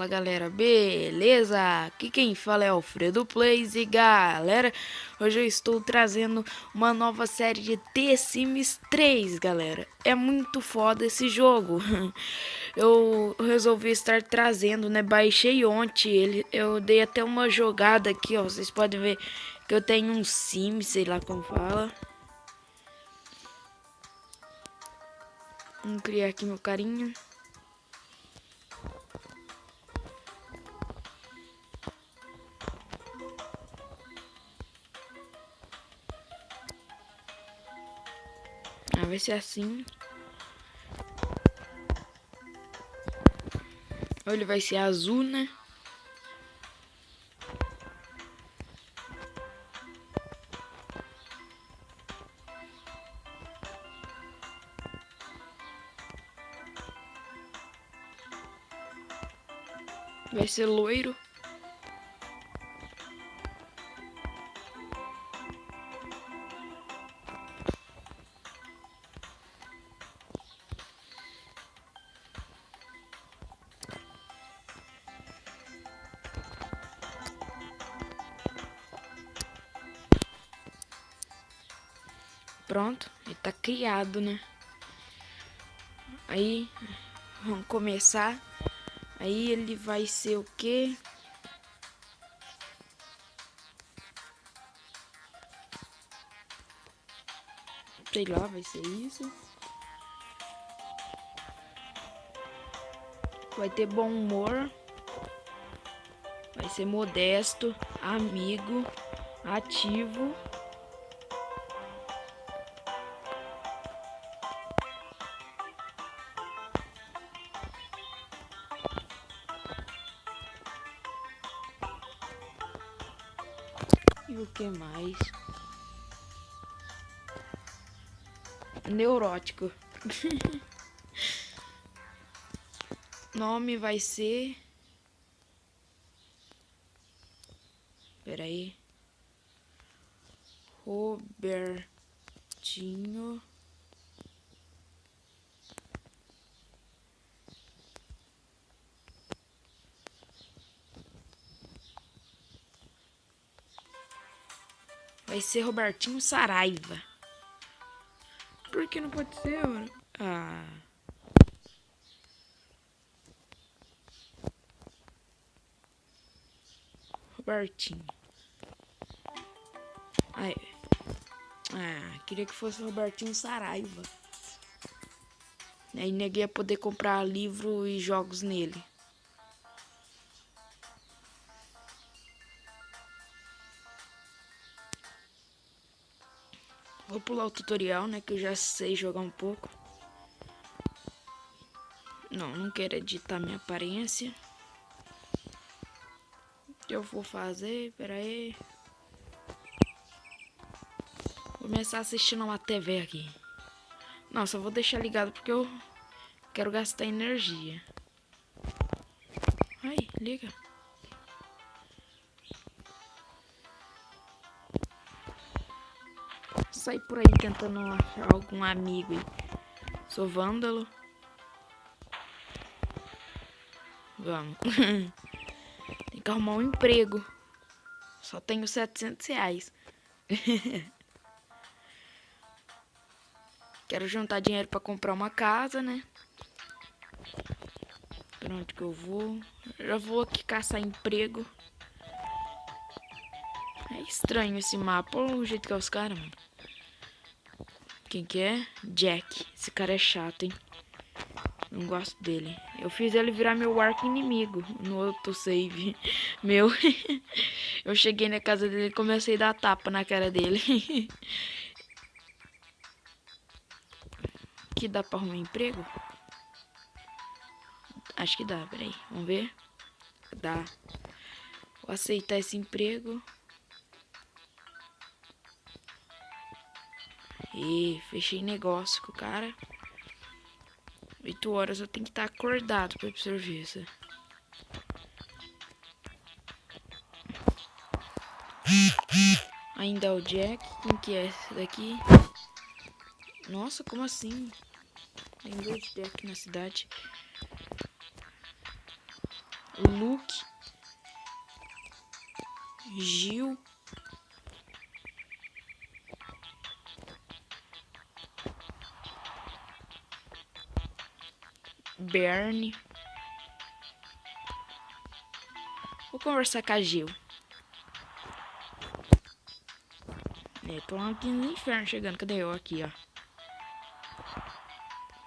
Fala galera, beleza? Aqui quem fala é Alfredo Plays e galera, hoje eu estou trazendo uma nova série de The Sims 3, galera. É muito foda esse jogo. Eu resolvi estar trazendo, né? Baixei ontem, eu dei até uma jogada aqui, ó. Vocês podem ver que eu tenho um sim, sei lá como fala. Vamos criar aqui meu carinha. Vai ser assim. Ele vai ser azul, né? Vai ser loiro. Pronto, ele tá criado, né? Aí, vamos começar. Aí ele vai ser o quê? Sei lá, vai ser isso. Vai ter bom humor. Vai ser modesto, amigo, ativo. E o que mais? Neurótico. Nome vai ser... Pera aí. Robertinho. Vai ser Robertinho Saraiva. Por que não pode ser, mano? Ah... Robertinho. Ai. Queria que fosse Robertinho Saraiva. Aí ninguém ia poder comprar livro e jogos nele. Vou pular o tutorial, né? Que eu já sei jogar um pouco. Não quero editar minha aparência. O que eu vou fazer? Pera aí. Vou começar assistindo uma TV aqui. Nossa, eu vou deixar ligado porque eu quero gastar energia. Ai, liga. Sair por aí tentando achar algum amigo aí. Sou vândalo. Vamos. Tem que arrumar um emprego. Só tenho 700 reais. Quero juntar dinheiro pra comprar uma casa, né? Pra onde que eu vou? Já vou aqui caçar emprego. É estranho esse mapa. Olha o jeito que é os caras, mano. Quem que é? Jack. Esse cara é chato, hein? Não gosto dele. Eu fiz ele virar meu arco inimigo no outro save meu. Eu cheguei na casa dele e comecei a dar tapa na cara dele. Que dá pra arrumar emprego? Acho que dá, peraí. Vamos ver. Dá. Vou aceitar esse emprego. E fechei negócio com o cara. 8 horas eu tenho que estar acordado pra ir pro serviço. Ainda é o Jack. Quem que é esse daqui? Nossa, como assim? Tem 2 Jack na cidade. Luke, Gil, Bernie. Vou conversar com a Gil. Tô lá aqui no inferno chegando. Cadê eu? Aqui, ó.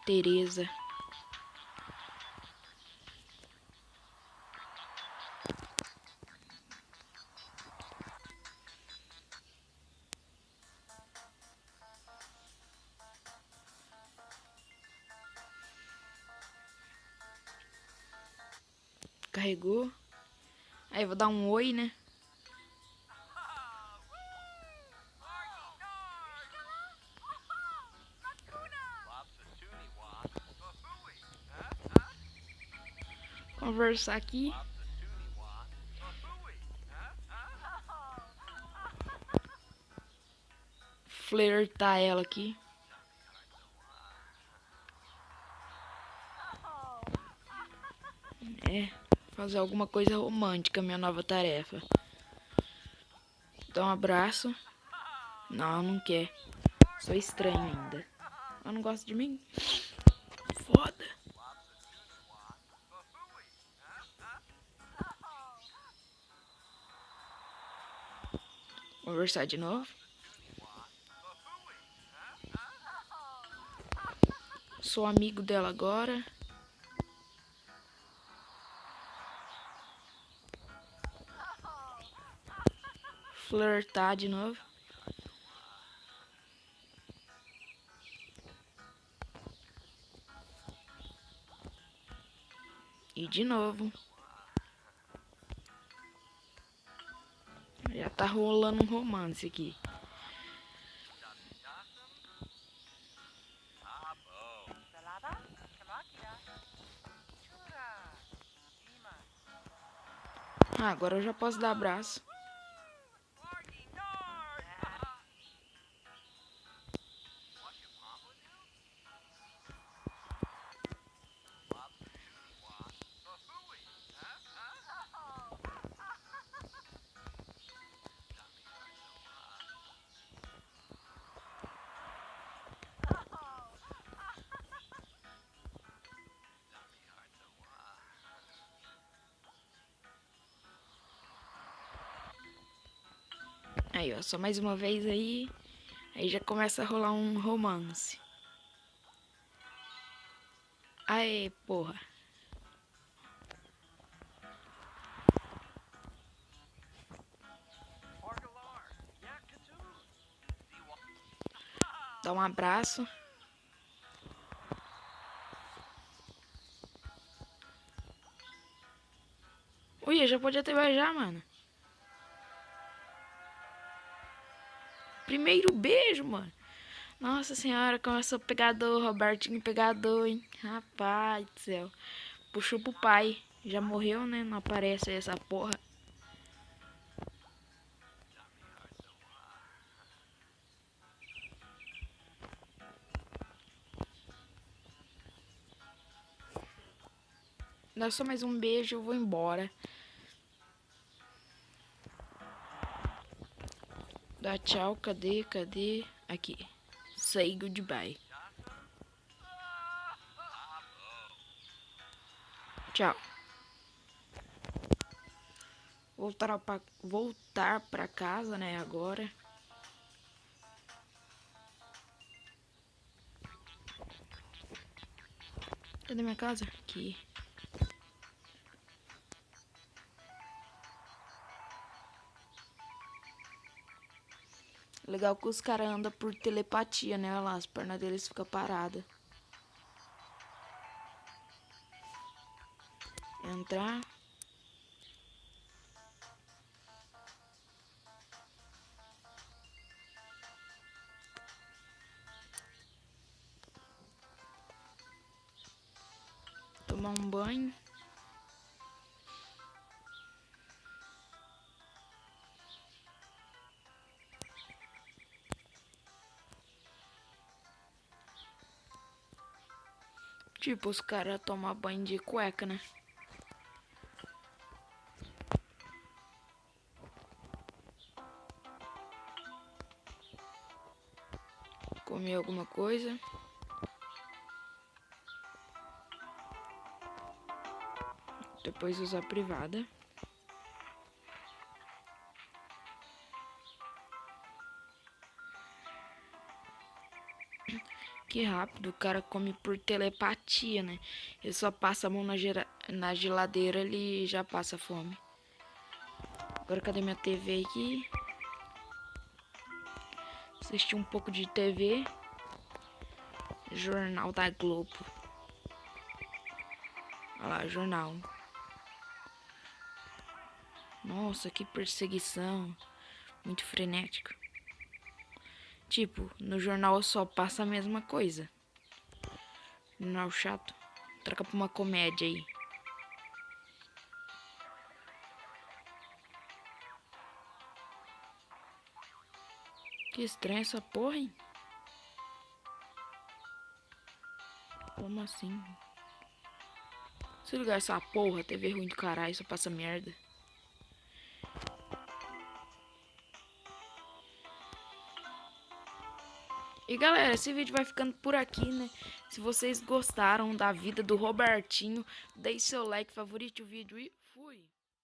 Tereza. Carregou. Aí vou dar um oi, né? Conversar aqui. Flertar ela aqui. Fazer alguma coisa romântica, minha nova tarefa. Dá um abraço. Não, não quer. Sou estranho ainda. Ela não gosta de mim? Foda. Conversar de novo. Sou amigo dela agora. Flertar de novo. E de novo. Já tá rolando um romance aqui. Ah, agora eu já posso dar abraço. Aí, ó, só mais uma vez aí. Aí já começa a rolar um romance. Aê, porra. Dá um abraço. Ui, eu já podia até beijar, mano. Primeiro beijo, mano. Nossa senhora, começou pegador, Robertinho pegador, hein? Rapaz do céu. Puxou pro pai. Já morreu, né? Não aparece essa porra. Dá só mais um beijo, eu vou embora. Dá tchau, cadê? Aqui. Say goodbye. Tchau. Voltar pra casa, né, agora. Cadê minha casa? Aqui. Legal que os caras andam por telepatia, né? Olha lá, as pernas deles ficam paradas. Entrar. Tomar um banho. Tipo, os caras tomam banho de cueca, né? Comer alguma coisa. Depois usar a privada. Que rápido, o cara come por telepatia, né? Ele só passa a mão na geladeira, ele já passa fome. Agora cadê minha TV aqui? Assistir um pouco de TV. Jornal da Globo. Olha lá, jornal. Nossa, que perseguição. Muito frenético. Tipo, no jornal só passa a mesma coisa. Jornal chato. Troca pra uma comédia aí. Que estranha essa porra, hein? Como assim? Se ligar essa porra, TV ruim do caralho, só passa merda. E galera, esse vídeo vai ficando por aqui, né? Se vocês gostaram da vida do Robertinho, deixe seu like, favorite o vídeo e